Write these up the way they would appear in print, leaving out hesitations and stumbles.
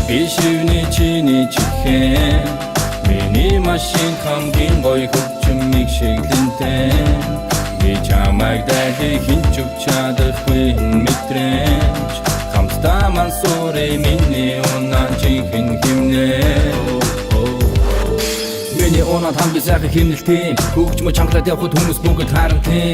Бишивний чиний чихэн миний машин хамгийн гоё хөгжмийг шиглэнтэй би чамайг дахин хинч өгч чадахгүй мэдрэмж хамтдаа мансуурэ миний унаа чихэн химнээ миний унаад хамгийн сайхан химнэлтэй хөгжмө чамглаад явхад хүмүүс бүгд харантай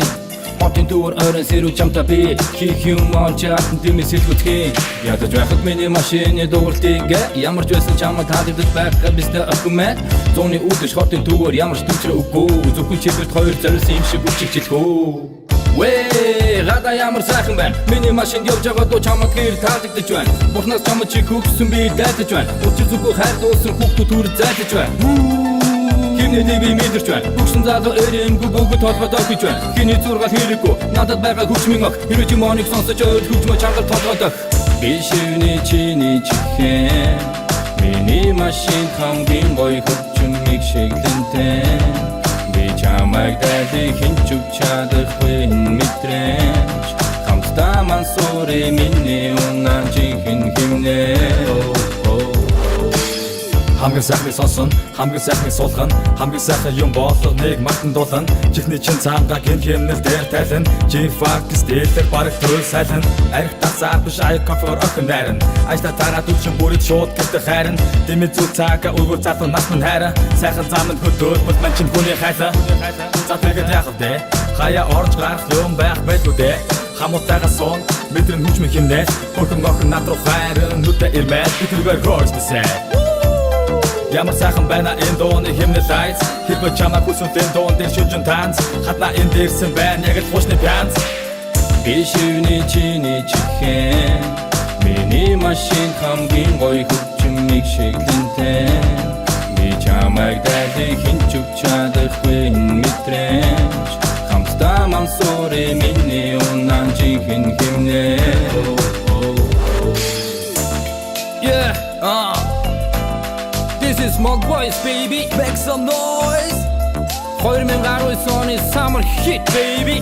Хотын дүүр орон сэрүү чамта би хийх юм олж чадсан дэмэс сэлгүтхий ядаж байхад миний машины дууралтыг ямар ч байсан чамд таадагдаж байхад бистэ акумэ зуны үдэш хотын дүүр ямар ч төвчрө үгүй зөвхөн чибэрт хоёр зориулсан юм шиг үчигчлэхүү Вэ гада ямар сайхан байна миний машинд явж байгаа дуу чамд гэр таадагдаж байна Бурхнаас чамд чи хөгсөн би дайтаж байна учир зүггүй хайр дуусан хүүхдүүд түр зайтаж байна Хинэдээ би мэдэрч байна Бүгсэн залуу өрөмгүй бүгд толгойдоо гэж байна Хиний зургаал хэрэггүй надад байгаа хүчмийн ог Хэрвээ чи моник сонсож ойр хөгжмөө чангаар толгойдоо Бишивний чиний чихэн миний машин хамгийн гоё хөгжмийг шиглэнтэй би чамайг дахин хинч өгч чадахгүй мэдрэмж хамтдаа мансуурэ миний унаа чихэн химнээ Хамгийн сайхны сонсон, хамгийн сайхны суулган Хамгийн сайхан юм болох нэг мартан дуулан Чихний чин цаанга гин хэмнэл дээр тайлан G-Funk стилээр бараг төл сайлан Арих тасаар биш аяг комфор охин найран Ажлаа тараад үчин бүрид шууд гэртэ хайран Дэмий зүг цаага өгөр залуу нас мань хайра Сайхан заманд хөдөөд мань чин хүний хайла За тэгээд яах вэ? Хаяа орж гарах юм байх байлгүй дээ Хамуутайгаа суун, мэдрэн хүчмэн химнээс Хөрхөн охин над руу хайран нүдэ ирмээд Битэргээр хөрж нэсэ Ямар сайхан байна энэ дууны химнэл лайц Хэрвээ чамаа хүсвэн энэ дуун дээр шүнжин танц Хатна энэ дээрсэн байна яг л хуучны пянц Бишивний чиний чихэн миний машин хамгийн гоё хөгжмийг шиглэнтэй би чамайг дахин хинч өгч чадахгүй мэдрэмж хамтдаа мансуурэ миний унаа чихэн химнээ This is Smog Boys, baby. Make some noise. 2019 оны summer hit, baby.